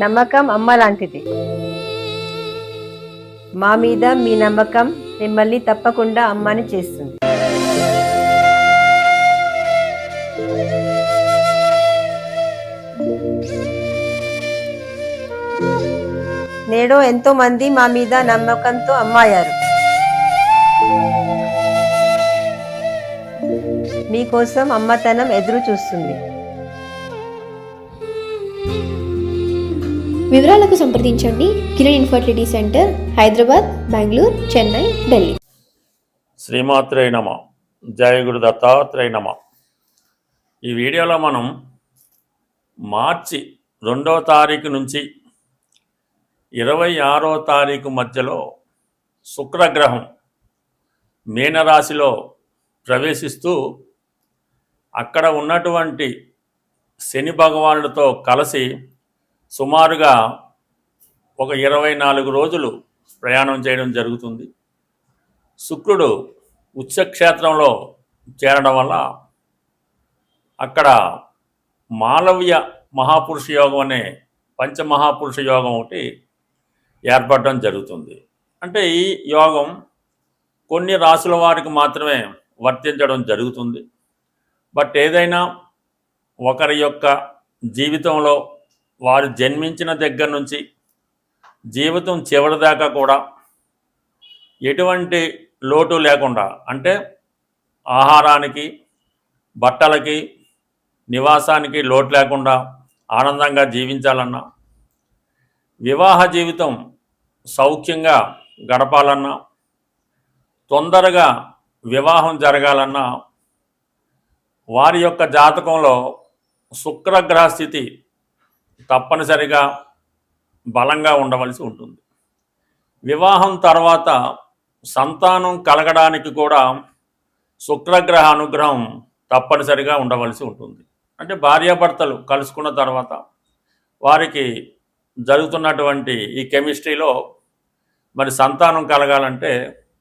నమ్మకం అమ్మ లాంటిది. మా మీద మీ నమ్మకం మిమ్మల్ని తప్పకుండా అమ్మని చేస్తుంది. నేడు ఎంతో మంది మా మీద నమ్మకంతో అమ్మాయారు. మీకోసం అమ్మతనం ఎదురు చూస్తుంది. వివరాలకు సంప్రదించండి. Kiran infertility centre, Hyderabad, Bengaluru, Chennai, Delhi. శ్రీమాత్రే నమ. జయ గురు దత్తాత్రేయ నమ. ఈ వీడియోలో మనం మార్చి 2వ తారీఖు నుంచి 26వ తారీఖు మధ్యలో శుక్రగ్రహం మీనరాశిలో ప్రవేశిస్తూ అక్కడ ఉన్నటువంటి శని భగవానుడితో కలిసి సుమారుగా ఒక 24 రోజులు ప్రయాణం చేయడం జరుగుతుంది. శుక్రుడు ఉచ్చక్షేత్రంలో చేరడం వల్ల అక్కడ మాలవ్య మహాపురుష యోగం అనే పంచమహాపురుష యోగం ఒకటి ఏర్పడడం జరుగుతుంది. అంటే ఈ యోగం కొన్ని రాసుల వారికి మాత్రమే వర్తించడం జరుగుతుంది. బట్ ఏదైనా ఒకరి యొక్క జీవితంలో వారు జన్మించిన దగ్గర నుంచి జీవితం చివరి దాకా కూడా ఎటువంటి లోటు లేకుండా, అంటే ఆహారానికి, బట్టలకి, నివాసానికి లోటు లేకుండా ఆనందంగా జీవించాలన్నా, వివాహ జీవితం సౌఖ్యంగా గడపాలన్నా, తొందరగా వివాహం జరగాలన్నా వారి యొక్క జాతకంలో శుక్రగ్రహ స్థితి తప్పనిసరిగా బలంగా ఉండవలసి ఉంటుంది. వివాహం తర్వాత సంతానం కలగడానికి కూడా శుక్రగ్రహ అనుగ్రహం తప్పనిసరిగా ఉండవలసి ఉంటుంది. అంటే భార్యాభర్తలు కలుసుకున్న తర్వాత వారికి జరుగుతున్నటువంటి ఈ కెమిస్ట్రీలో మరి సంతానం కలగాలంటే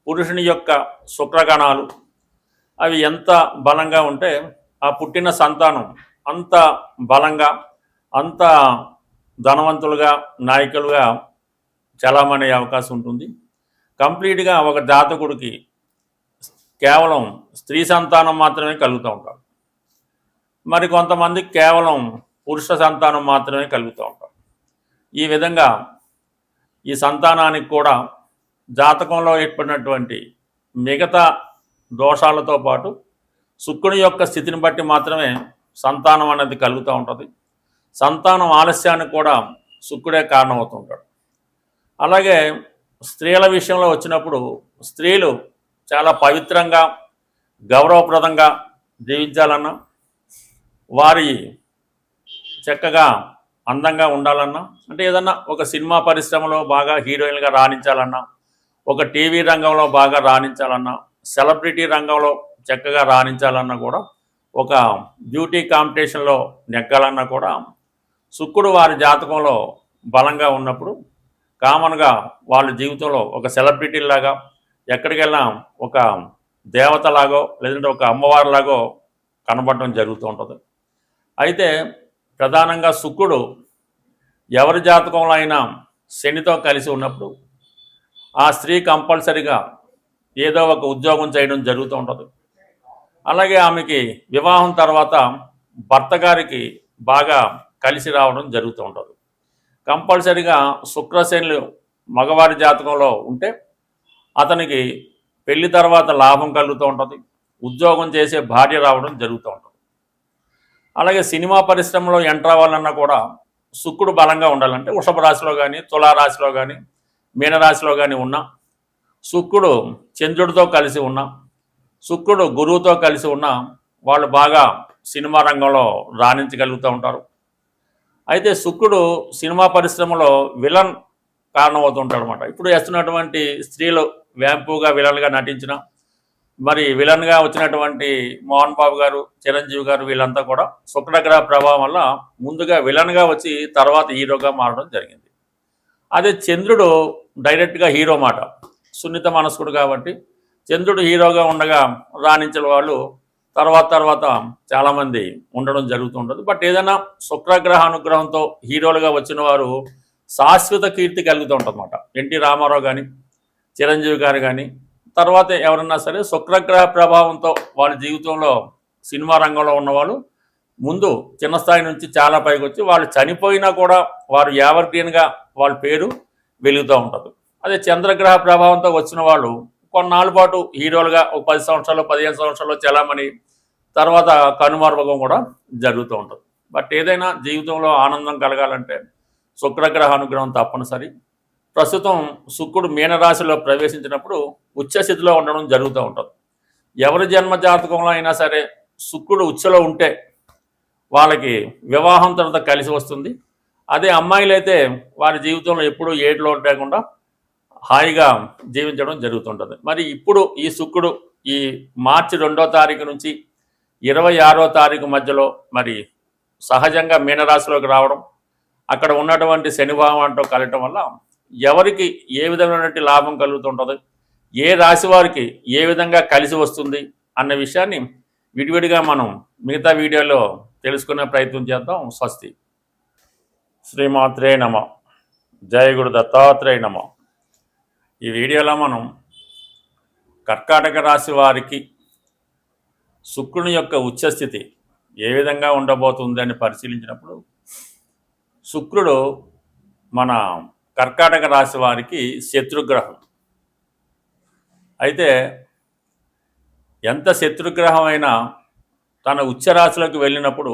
పురుషుని యొక్క శుక్రగణాలు అవి ఎంత బలంగా ఉంటే ఆ పుట్టిన సంతానం అంత బలంగా, అంత ధనవంతులుగా, నాయకులుగా చలామణే అవకాశం ఉంటుంది. కంప్లీట్గా ఒక జాతకుడికి కేవలం స్త్రీ సంతానం మాత్రమే కలుగుతూ ఉంటారు. మరి కొంతమందికి కేవలం పురుష సంతానం మాత్రమే కలుగుతూ ఉంటారు. ఈ విధంగా ఈ సంతానానికి కూడా జాతకంలో ఏర్పడినటువంటి మిగతా దోషాలతో పాటు శుక్రుని యొక్క స్థితిని బట్టి మాత్రమే సంతానం అనేది కలుగుతూ ఉంటుంది. సంతానం ఆలస్యానికి కూడా శుక్రుడే కారణమవుతుంటాడు. అలాగే స్త్రీల విషయంలో వచ్చినప్పుడు స్త్రీలు చాలా పవిత్రంగా, గౌరవప్రదంగా జీవించాలన్నా, వారి చక్కగా అందంగా ఉండాలన్నా, అంటే ఏదన్నా ఒక సినిమా పరిశ్రమలో బాగా హీరోయిన్గా రాణించాలన్నా, ఒక టీవీ రంగంలో బాగా రాణించాలన్నా, సెలబ్రిటీ రంగంలో చక్కగా రాణించాలన్నా కూడా, ఒక బ్యూటీ కాంపిటీషన్లో నెగ్గాలన్నా కూడా శుక్రుడు వారి జాతకంలో బలంగా ఉన్నప్పుడు కామన్గా వాళ్ళ జీవితంలో ఒక సెలబ్రిటీలాగా, ఎక్కడికి వెళ్ళినా ఒక దేవతలాగో లేదంటే ఒక అమ్మవారిలాగో కనబడడం జరుగుతూ ఉంటుంది. అయితే ప్రధానంగా శుక్రుడు ఎవరి జాతకంలో అయినా శనితో కలిసి ఉన్నప్పుడు ఆ స్త్రీ కంపల్సరిగా ఏదో ఒక ఉద్యోగం చేయడం జరుగుతూ ఉంటుంది. అలాగే ఆమెకి వివాహం తర్వాత భర్త గారికి బాగా కలిసి రావడం జరుగుతూ ఉంటుంది. కంపల్సరిగా శుక్రశనులు మగవారి జాతకంలో ఉంటే అతనికి పెళ్లి తర్వాత లాభం కలుగుతూ ఉంటుంది, ఉద్యోగం చేసే భార్య రావడం జరుగుతూ ఉంటుంది. అలాగే సినిమా పరిశ్రమలో ఎంటర్ అవ్వాలన్నా కూడా శుక్రుడు బలంగా ఉండాలంటే వృషభ రాశిలో కానీ, తులారాశిలో కానీ, మీనరాశిలో కానీ ఉన్నా, శుక్రుడు చంద్రుడితో కలిసి ఉన్నా, శుక్రుడు గురువుతో కలిసి ఉన్నా వాళ్ళు బాగా సినిమా రంగంలో రాణించగలుగుతూ ఉంటారు. అయితే శుక్రుడు సినిమా పరిశ్రమలో విలన్ కారణమవుతుంటాడు అనమాట. ఇప్పుడు వేస్తున్నటువంటి స్త్రీలు వ్యాంపుగా విలన్గా నటించిన, మరి విలన్గా వచ్చినటువంటి మోహన్ బాబు గారు, చిరంజీవి గారు, వీళ్ళంతా కూడా శుక్రగ్రహ ప్రభావం వల్ల ముందుగా విలన్గా వచ్చి తర్వాత హీరోగా మారడం జరిగింది. అదే చంద్రుడు డైరెక్ట్గా హీరో మాట, సున్నిత మనస్కుడు కాబట్టి చంద్రుడు హీరోగా ఉండగా రాణించిన వాళ్ళు తర్వాత చాలామంది ఉండడం జరుగుతుంటుంది. బట్ ఏదైనా శుక్రగ్రహ అనుగ్రహంతో హీరోలుగా వచ్చిన వారు శాశ్వత కీర్తి కలుగుతూ ఉంటుందన్నమాట. ఎన్టీ రామారావు కానీ, చిరంజీవి గారు కానీ, తర్వాత ఎవరన్నా సరే శుక్రగ్రహ ప్రభావంతో వాళ్ళ జీవితంలో సినిమా రంగంలో ఉన్నవాళ్ళు ముందు చిన్న స్థాయి నుంచి చాలా పైకి వచ్చి వాళ్ళు చనిపోయినా కూడా వారు ఎవర్గ్రీన్గా వాళ్ళ పేరు వెలుగుతూ ఉంటుంది. అదే చంద్రగ్రహ ప్రభావంతో వచ్చిన వాళ్ళు కొన్నాళ్ళ పాటు హీరోలుగా ఒక 10 సంవత్సరాలు 15 సంవత్సరాలు చలామణి తర్వాత కనుమరుగం కూడా జరుగుతూ ఉంటుంది. బట్ ఏదైనా జీవితంలో ఆనందం కలగాలంటే శుక్రగ్రహ అనుగ్రహం తప్పనిసరి. ప్రస్తుతం శుక్రుడు మీనరాశిలో ప్రవేశించినప్పుడు ఉచ్చస్థితిలో ఉండడం జరుగుతూ ఉంటుంది. ఎవరి జన్మ జాతకంలో అయినా సరే శుక్రుడు ఉచ్చలో ఉంటే వాళ్ళకి వివాహం తర్వాత కలిసి వస్తుంది. అదే అమ్మాయిలైతే వారి జీవితంలో ఎప్పుడూ ఏడులో లేకుండా హాయిగా జీవించడం జరుగుతుంటుంది. మరి ఇప్పుడు ఈ శుక్రుడు ఈ మార్చి 2వ తారీఖు నుంచి 26వ తారీఖు మధ్యలో మరి సహజంగా మీనరాశిలోకి రావడం, అక్కడ ఉన్నటువంటి శని భగవానుడితో కలగటం వల్ల ఎవరికి ఏ విధమైనటువంటి లాభం కలుగుతుంటుంది, ఏ రాశి వారికి ఏ విధంగా కలిసి వస్తుంది అన్న విషయాన్ని విడివిడిగా మనం మిగతా వీడియోలో తెలుసుకునే ప్రయత్నం చేద్దాం. స్వస్తి. శ్రీమాత్రే నమః. జయ గురు దత్తాత్రేయ నమః. ఈ వీడియోలో మనం కర్కాటక రాశి వారికి శుక్రుని యొక్క ఉచ్చస్థితి ఏ విధంగా ఉండబోతుంది అని పరిశీలించినప్పుడు శుక్రుడు మన కర్కాటక రాశి వారికి శత్రుగ్రహం. అయితే ఎంత శత్రుగ్రహం అయినా తన ఉచ్చరాశిలోకి వెళ్ళినప్పుడు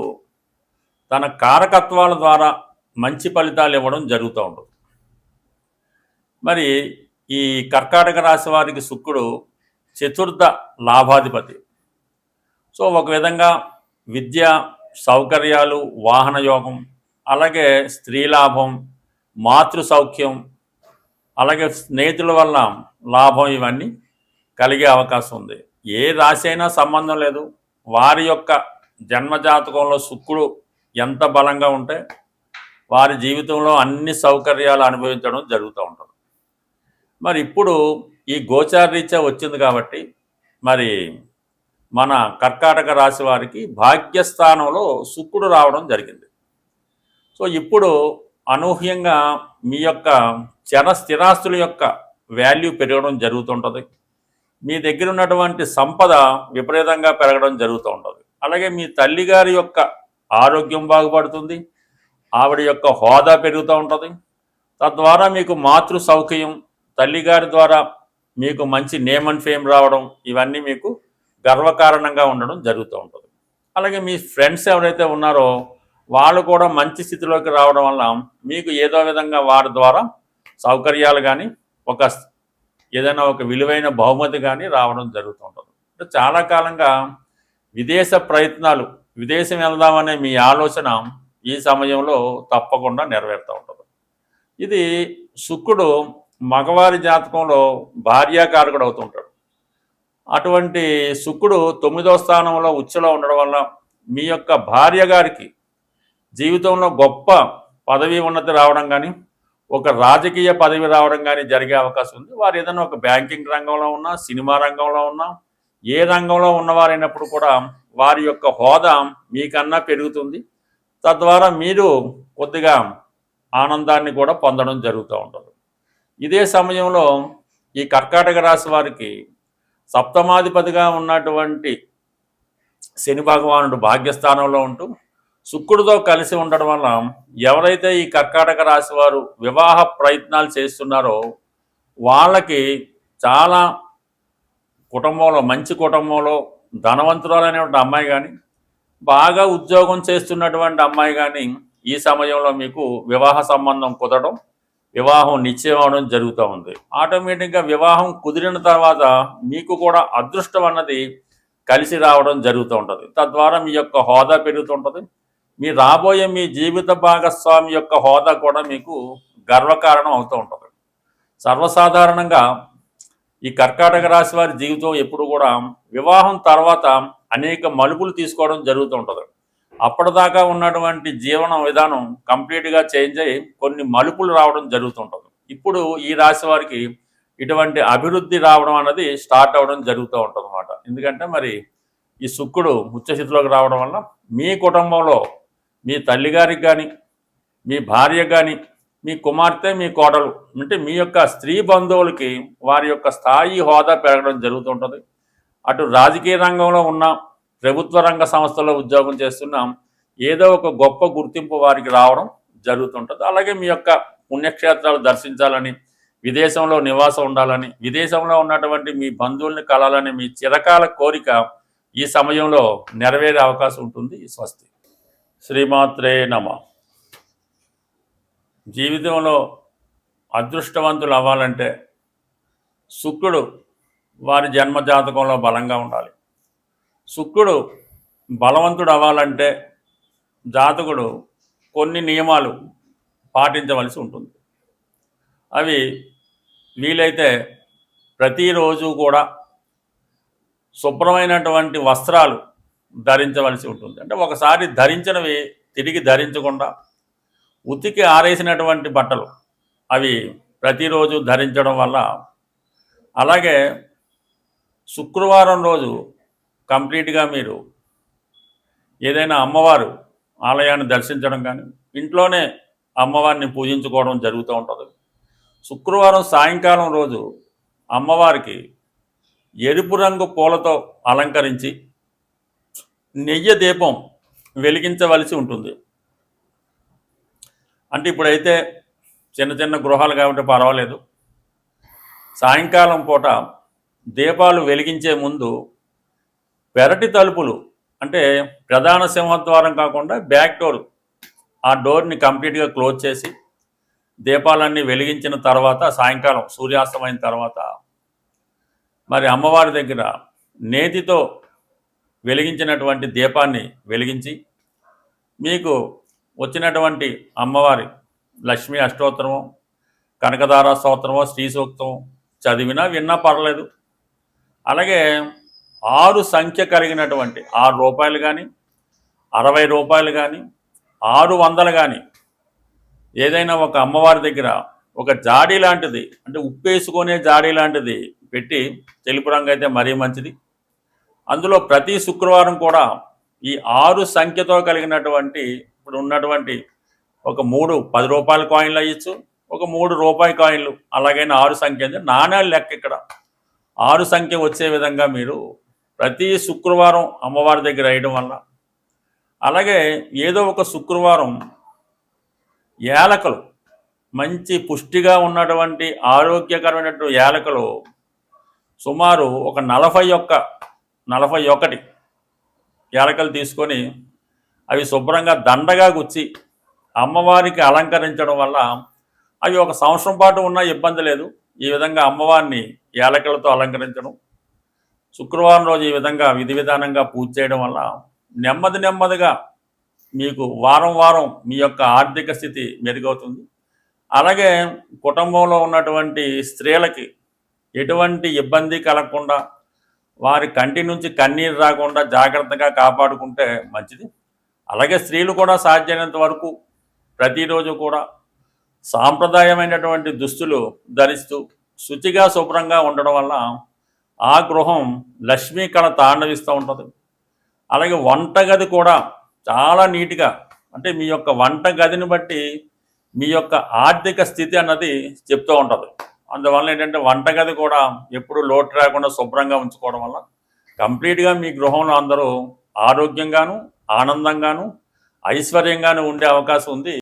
తన కారకత్వాల ద్వారా మంచి ఫలితాలు ఇవ్వడం జరుగుతూ ఉంటుంది. మరి ఈ కర్కాటక రాశి వారికి శుక్రుడు చతుర్థ లాభాధిపతి. సో ఒక విధంగా విద్య, సౌకర్యాలు, వాహన యోగం, అలాగే స్త్రీ లాభం, మాతృ సౌఖ్యం, అలాగే స్నేహితుల వల్ల లాభం ఇవన్నీ కలిగే అవకాశం ఉంది. ఏ రాశి అయినా సంబంధం లేదు, వారి యొక్క జన్మజాతకంలో శుక్రుడు ఎంత బలంగా ఉంటే వారి జీవితంలో అన్ని సౌకర్యాలు అనుభవించడం జరుగుతూ ఉంటుంది. మరి ఇప్పుడు ఈ గోచార రీత్యా వచ్చింది కాబట్టి మరి మన కర్కాటక రాశి వారికి భాగ్యస్థానంలో శుక్రుడు రావడం జరిగింది. సో ఇప్పుడు అనూహ్యంగా మీ యొక్క స్థిరాస్తుల యొక్క వాల్యూ పెరగడం జరుగుతుంటుంది. మీ దగ్గర ఉన్నటువంటి సంపద విపరీతంగా పెరగడం జరుగుతూ ఉంటుంది. అలాగే మీ తల్లిగారి యొక్క ఆరోగ్యం బాగుపడుతుంది, ఆవిడ యొక్క హోదా పెరుగుతూ ఉంటుంది. తద్వారా మీకు మాతృ సౌఖ్యం, తల్లిగారి ద్వారా మీకు మంచి నేమ్ అండ్ ఫేమ్ రావడం ఇవన్నీ మీకు గర్వకారణంగా ఉండడం జరుగుతూ ఉంటుంది. అలాగే మీ ఫ్రెండ్స్ ఎవరైతే ఉన్నారో వాళ్ళు కూడా మంచి స్థితిలోకి రావడం వల్ల మీకు ఏదో విధంగా వారి ద్వారా సౌకర్యాలు కానీ ఏదైనా ఒక విలువైన బహుమతి కానీ రావడం జరుగుతూ ఉంటుంది. అంటే చాలా కాలంగా విదేశ ప్రయత్నాలు, విదేశం వెళ్దామనే మీ ఆలోచన ఈ సమయంలో తప్పకుండా నెరవేరుతూ ఉంటుంది. ఇది శుక్రుడు మగవారి జాతకంలో భార్యాకారకుడు అవుతుంటాడు. అటువంటి శుక్రుడు 9వ స్థానంలో ఉచ్చలో ఉండడం వల్ల మీ యొక్క భార్య గారికి జీవితంలో గొప్ప పదవి ఉన్నతి రావడం కానీ, ఒక రాజకీయ పదవి రావడం కానీ జరిగే అవకాశం ఉంది. వారు ఏదైనా ఒక బ్యాంకింగ్ రంగంలో ఉన్నా, సినిమా రంగంలో ఉన్నా, ఏ రంగంలో ఉన్నవారైనప్పుడు కూడా వారి యొక్క హోదా మీకన్నా పెరుగుతుంది. తద్వారా మీరు కొద్దిగా ఆనందాన్ని కూడా పొందడం జరుగుతూ ఉంటుంది. ఇదే సమయంలో ఈ కర్కాటక రాశి వారికి సప్తమాధిపతిగా ఉన్నటువంటి శని భగవానుడు భాగ్యస్థానంలో ఉంటూ శుక్రుడితో కలిసి ఉండడం వల్ల ఎవరైతే ఈ కర్కాటక రాశి వారు వివాహ ప్రయత్నాలు చేస్తున్నారో వాళ్ళకి చాలా కుటుంబంలో, మంచి కుటుంబంలో ధనవంతురాలైనటువంటి అమ్మాయి కానీ, బాగా ఉద్యోగం చేస్తున్నటువంటి అమ్మాయి కానీ ఈ సమయంలో మీకు వివాహ సంబంధం కుదరడం, వివాహం నిశ్చయం అవడం జరుగుతూ ఉంది. ఆటోమేటిక్గా వివాహం కుదిరిన తర్వాత మీకు కూడా అదృష్టం అన్నది కలిసి రావడం జరుగుతూ ఉంటుంది. తద్వారా మీ యొక్క హోదా పెరుగుతుంటుంది. మీ రాబోయే మీ జీవిత భాగస్వామి యొక్క హోదా కూడా మీకు గర్వకారణం అవుతూ ఉంటుంది. సర్వసాధారణంగా ఈ కర్కాటక రాశి వారి జీవితం ఎప్పుడు కూడా వివాహం తర్వాత అనేక మలుపులు తీసుకోవడం జరుగుతూ ఉంటుంది. అప్పటిదాకా ఉన్నటువంటి జీవన విధానం కంప్లీట్గా చేంజ్ అయ్యి కొన్ని మలుపులు రావడం జరుగుతుంటుంది. ఇప్పుడు ఈ రాశి వారికి ఇటువంటి అభివృద్ధి రావడం అన్నది స్టార్ట్ అవ్వడం జరుగుతూ ఉంటుంది అన్నమాట. ఎందుకంటే మరి ఈ శుక్రుడు ఉచ్చస్థితిలోకి రావడం వల్ల మీ కుటుంబంలో మీ తల్లిగారికి కానీ, మీ భార్య కానీ, మీ కుమార్తె, మీ కోడలు అంటే మీ యొక్క స్త్రీ బంధువులకి వారి యొక్క స్థాయి హోదా పెరగడం జరుగుతుంటుంది. అటు రాజకీయ రంగంలో ఉన్న, ప్రభుత్వ రంగ సంస్థల్లో ఉద్యోగం చేస్తున్న ఏదో ఒక గొప్ప గుర్తింపు వారికి రావడం జరుగుతుంటుంది. అలాగే మీ యొక్క పుణ్యక్షేత్రాలు దర్శించాలని, విదేశంలో నివాసం ఉండాలని, విదేశంలో ఉన్నటువంటి మీ బంధువుల్ని కలాలని మీ చిరకాల కోరిక ఈ సమయంలో నెరవేరే అవకాశం ఉంటుంది. స్వస్తి. శ్రీమాత్రే నమః. జీవితంలో అదృష్టవంతులు అవ్వాలంటే శుక్రుడు వారి జన్మజాతకంలో బలంగా ఉండాలి. శుక్రుడు బలవంతుడు అవ్వాలంటే జాతకుడు కొన్ని నియమాలు పాటించవలసి ఉంటుంది. అవి వీలైతే ప్రతిరోజు కూడా శుభ్రమైనటువంటి వస్త్రాలు ధరించవలసి ఉంటుంది. అంటే ఒకసారి ధరించినవి తిరిగి ధరించకుండా ఉతికి ఆరేసినటువంటి బట్టలు అవి ప్రతిరోజు ధరించడం వల్ల, అలాగే శుక్రవారం రోజు కంప్లీట్గా మీరు ఏదైనా అమ్మవారు ఆలయాన్ని దర్శించడం కానీ, ఇంట్లోనే అమ్మవారిని పూజించుకోవడం జరుగుతూ ఉంటుంది. శుక్రవారం సాయంకాలం రోజు అమ్మవారికి ఎరుపు రంగు పూలతో అలంకరించి నెయ్యి దీపం వెలిగించవలసి ఉంటుంది. అంటే ఇప్పుడైతే చిన్న చిన్న గృహాలు కాబట్టి పర్వాలేదు. సాయంకాలం పూట దీపాలు వెలిగించే ముందు పెరటి తలుపులు, అంటే ప్రధాన సింహద్వారం కాకుండా బ్యాక్ డోర్, ఆ డోర్ని కంప్లీట్గా క్లోజ్ చేసి దీపాలన్నీ వెలిగించిన తర్వాత సాయంకాలం సూర్యాస్తమైన తర్వాత మరి అమ్మవారి దగ్గర నేతితో వెలిగించినటువంటి దీపాన్ని వెలిగించి మీకు వచ్చినటువంటి అమ్మవారి లక్ష్మీ అష్టోత్తరమో, కనకదార స్తోత్రమో, శ్రీ సూక్తం చదివినా విన్నా పర్లేదు. అలాగే 6 సంఖ్య కలిగినటువంటి 6 రూపాయలు కానీ, 60 రూపాయలు కానీ, 600 కానీ ఏదైనా ఒక అమ్మవారి దగ్గర ఒక జాడీ లాంటిది, అంటే ఉప్పేసుకునే జాడీ లాంటిది పెట్టి, తెలుపు రంగు అయితే మరీ మంచిది. అందులో ప్రతి శుక్రవారం కూడా ఈ 6 సంఖ్యతో కలిగినటువంటి, ఇప్పుడు ఉన్నటువంటి ఒక 3 10 రూపాయల కాయిన్లు అయ్యచ్చు, ఒక 3 రూపాయి కాయిన్లు, అలాగైనా 6 సంఖ్య అంటే నాణ్యాలు లెక్క ఇక్కడ 6 సంఖ్య వచ్చే విధంగా మీరు ప్రతి శుక్రవారం అమ్మవారి దగ్గర వేయడం వల్ల, అలాగే ఏదో ఒక శుక్రవారం యాలకులు, మంచి పుష్టిగా ఉన్నటువంటి ఆరోగ్యకరమైనటువంటి యాలకులు సుమారు ఒక 41 యాలకులు తీసుకొని అవి శుభ్రంగా దండగా గుచ్చి అమ్మవారికి అలంకరించడం వల్ల అవి ఒక సంవత్సరం పాటు ఉన్నా ఇబ్బంది లేదు. ఈ విధంగా అమ్మవారిని యాలకులతో అలంకరించడం, శుక్రవారం రోజు ఈ విధంగా విధి విధానంగా పూజ చేయడం వల్ల నెమ్మదిగా మీకు వారం వారం మీ యొక్క ఆర్థిక స్థితి మెరుగవుతుంది. అలాగే కుటుంబంలో ఉన్నటువంటి స్త్రీలకి ఎటువంటి ఇబ్బంది కలగకుండా, వారి కంటి నుంచి కన్నీరు రాకుండా జాగ్రత్తగా కాపాడుకుంటే మంచిది. అలాగే స్త్రీలు కూడా సాధ్యమైనంత వరకు ప్రతిరోజు కూడా సాంప్రదాయమైనటువంటి దుస్తులు ధరిస్తూ శుచిగా శుభ్రంగా ఉండడం వల్ల ఆ గృహం లక్ష్మీ కళ తాండవిస్తూ ఉంటుంది. అలాగే వంటగది కూడా చాలా నీట్గా, అంటే మీ యొక్క వంటగదిని బట్టి మీ యొక్క ఆర్థిక స్థితి అన్నది చెప్తూ ఉంటుంది. అందువల్ల ఏంటంటే వంటగది కూడా ఎప్పుడు లోటు రాకుండా శుభ్రంగా ఉంచుకోవడం వల్ల కంప్లీట్గా మీ గృహంలో అందరూ ఆరోగ్యంగాను, ఆనందంగాను, ఐశ్వర్యంగాను ఉండే అవకాశం ఉంది.